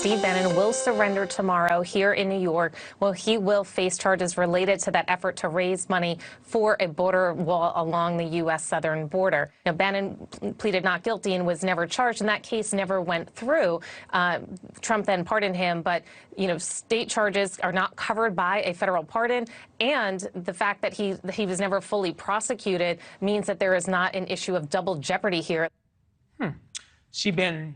Steve Bannon will surrender tomorrow here in New York. Well, he will face charges related to that effort to raise money for a border wall along the U.S. southern border. Now, Bannon pleaded not guilty and was never charged, and that case never went through. Trump then pardoned him, but, state charges are not covered by a federal pardon, and the fact that he was never fully prosecuted means that there is not an issue of double jeopardy here. Steve Bannon,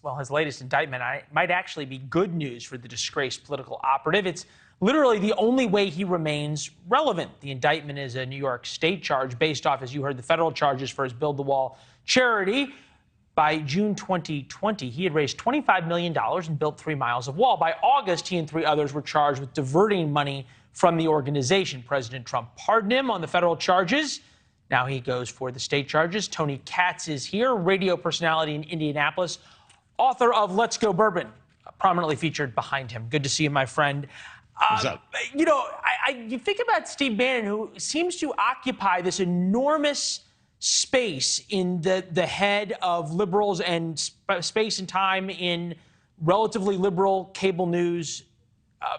well, his latest indictment might actually be good news for the disgraced political operative. It's literally the only way he remains relevant. The indictment is a New York state charge based off, as you heard, the federal charges for his Build the Wall charity. By June 2020, he had raised $25 million and built 3 miles of wall. By August, he and 3 others were charged with diverting money from the organization. President Trump pardoned him on the federal charges. Now he goes for the state charges. Tony Katz is here, radio personality in Indianapolis, author of Let's Go Bourbon, prominently featured behind him. Good to see you, my friend. What's up? You think about Steve Bannon, who seems to occupy this enormous space in the head of liberals and space and time in relatively liberal cable news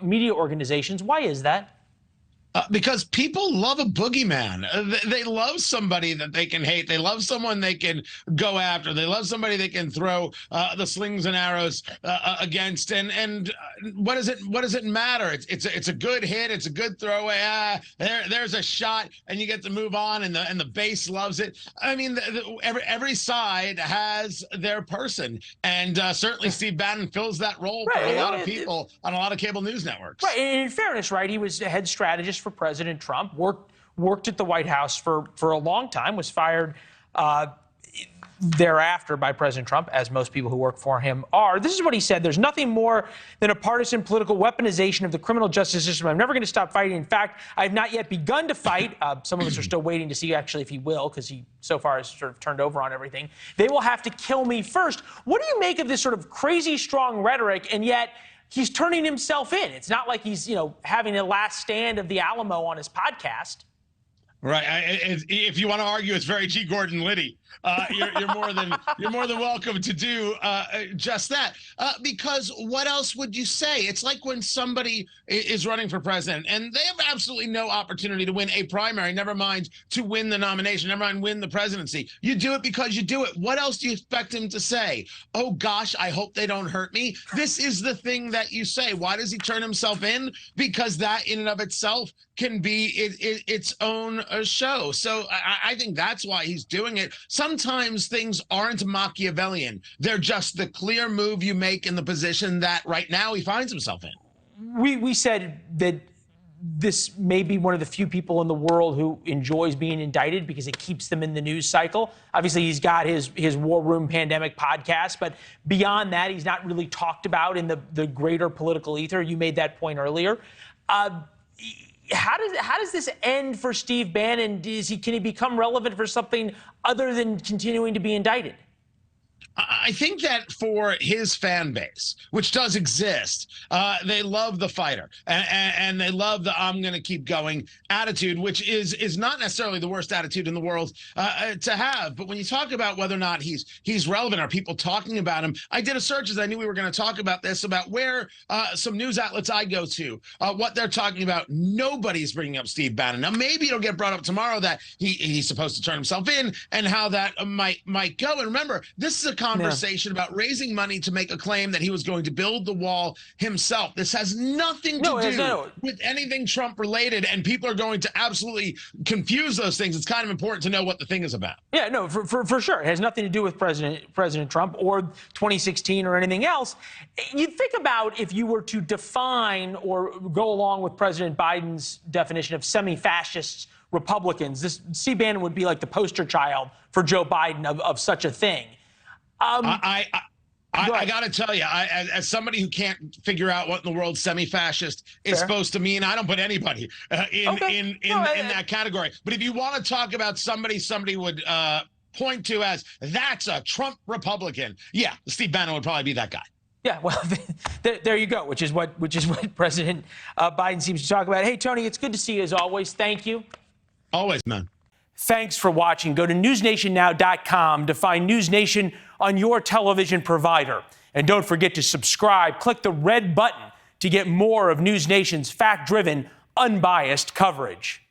media organizations. Why is that? Because people love a boogeyman. They love somebody that they can hate. They love someone they can go after. They love somebody they can throw the slings and arrows against. And what does it matter? It's a good hit. It's a good throwaway. There's a shot, and you get to move on. And the base loves it. I mean, every side has their person, and certainly Steve Bannon fills that role for a lot of people on a lot of cable news networks. Right. And in fairness, right, he was a head strategist for President Trump, worked at the White House for a long time, was fired thereafter by President Trump, as most people who work for him are. This is what he said: "There's nothing more than a partisan political weaponization of the criminal justice system. I'm never going to stop fighting. In fact, I have not yet begun to fight." Some of us are still waiting to see actually if he will, because he so far has sort of turned over on everything. "They will have to kill me first." What do you make of this sort of crazy strong rhetoric, and yet he's turning himself in? It's not like he's, having a last stand of the Alamo on his podcast. Right. If you want to argue, it's very G. Gordon Liddy. You're more than welcome to do just that. Because what else would you say? It's like when somebody is running for president and they have absolutely no opportunity to win a primary, never mind to win the nomination, never mind win the presidency. You do it because you do it. What else do you expect him to say? "Oh, gosh, I hope they don't hurt me." This is the thing that you say. Why does he turn himself in? Because that in and of itself can be its own show. So I think that's why he's doing it. Sometimes things aren't Machiavellian. They're just the clear move you make in the position that right now he finds himself in. We said that this may be one of the few people in the world who enjoys being indicted because it keeps them in the news cycle. Obviously, he's got his War Room Pandemic podcast, but beyond that, he's not really talked about in the greater political ether. You made that point earlier. How does this end for Steve Bannon? Can he become relevant for something other than continuing to be indicted? I think that for his fan base, which does exist, they love the fighter and they love the "I'm going to keep going" attitude, which is not necessarily the worst attitude in the world to have. But when you talk about whether or not he's relevant, are people talking about him? I did a search, as I knew we were going to talk about this, about where some news outlets I go to, what they're talking about. Nobody's bringing up Steve Bannon. Now, maybe it'll get brought up tomorrow that he's supposed to turn himself in and how that might go. And remember, this is a conversation about raising money to make a claim that he was going to build the wall himself. This has nothing to do with anything Trump related, and people are going to absolutely confuse those things. It's kind of important to know what the thing is about. Yeah, no, for sure. It has nothing to do with President Trump or 2016 or anything else. You think about if you were to define or go along with President Biden's definition of semi-fascist Republicans, this Steve Bannon would be like the poster child for Joe Biden of such a thing. I got to tell you, as somebody who can't figure out what in the world semi-fascist is supposed to mean, I don't put anybody in that category. But if you want to talk about somebody would point to as that's a Trump Republican, yeah, Steve Bannon would probably be that guy. Yeah, well, there you go, which is what President Biden seems to talk about. Hey, Tony, it's good to see you as always. Thank you. Always, man. Thanks for watching. Go to newsnationnow.com to find NewsNation on your television provider. And don't forget to subscribe. Click the red button to get more of NewsNation's fact-driven, unbiased coverage.